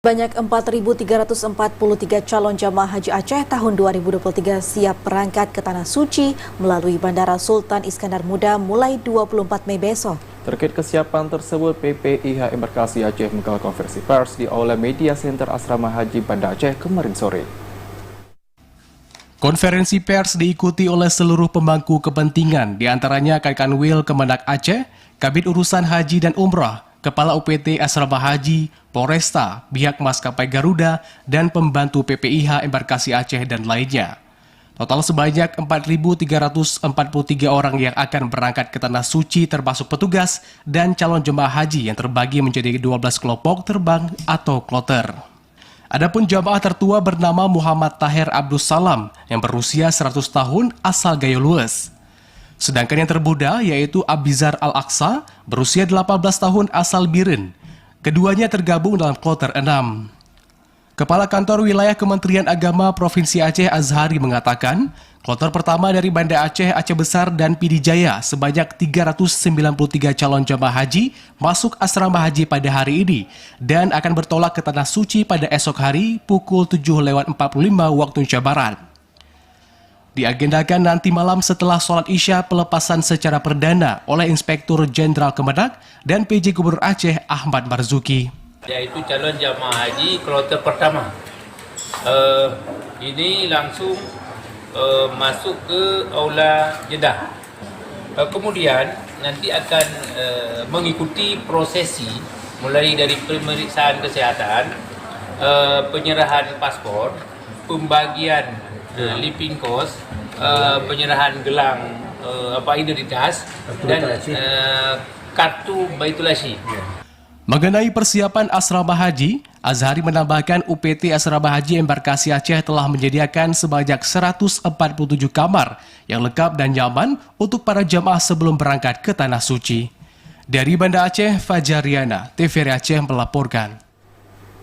Banyak 4.343 calon jamaah haji Aceh tahun 2023 siap berangkat ke Tanah Suci melalui Bandara Sultan Iskandar Muda mulai 24 Mei besok. Terkait kesiapan tersebut, PPIH Embarkasi Aceh menggelar konferensi pers di Aula Media Center Asrama Haji Banda Aceh kemarin sore. Konferensi pers diikuti oleh seluruh pemangku kepentingan, diantaranya Kanwil Kemenak Aceh, Kabid Urusan Haji dan Umrah, Kepala UPT Asrama Haji, Polresta, pihak maskapai Garuda, dan pembantu PPIH Embarkasi Aceh dan lainnya. Total sebanyak 4.343 orang yang akan berangkat ke Tanah Suci termasuk petugas dan calon jemaah haji yang terbagi menjadi 12 kelompok terbang atau kloter. Adapun jamaah tertua bernama Muhammad Taher Abdus Salam yang berusia 100 tahun asal Gayo Lues. Sedangkan yang termuda yaitu Abizar Al-Aqsa berusia 18 tahun asal Biren. Keduanya tergabung dalam kloter 6. Kepala Kantor Wilayah Kementerian Agama Provinsi Aceh Azhari mengatakan, kloter pertama dari Banda Aceh, Aceh Besar, dan Pidijaya sebanyak 393 calon jamaah haji masuk asrama haji pada hari ini dan akan bertolak ke Tanah Suci pada esok hari pukul 7.45 waktu Indonesia Barat. Diagendakan nanti malam setelah sholat Isya pelepasan secara perdana oleh Inspektur Jenderal Kemenak dan PJ Gubernur Aceh Ahmad Marzuki. Yaitu calon jamaah haji kloter pertama. Ini langsung masuk ke Aula Jeddah. Kemudian nanti akan mengikuti prosesi mulai dari pemeriksaan kesehatan, penyerahan paspor, pembagian living cost, penyerahan gelang identitas dan kartu Baitul Haji. Mengenai persiapan asrama haji, Azhari menambahkan UPT Asrama Haji Embarkasi Aceh telah menyediakan sebanyak 147 kamar yang lengkap dan nyaman untuk para jamaah sebelum berangkat ke Tanah Suci. Dari Banda Aceh, Fajariana, TVRI Aceh melaporkan.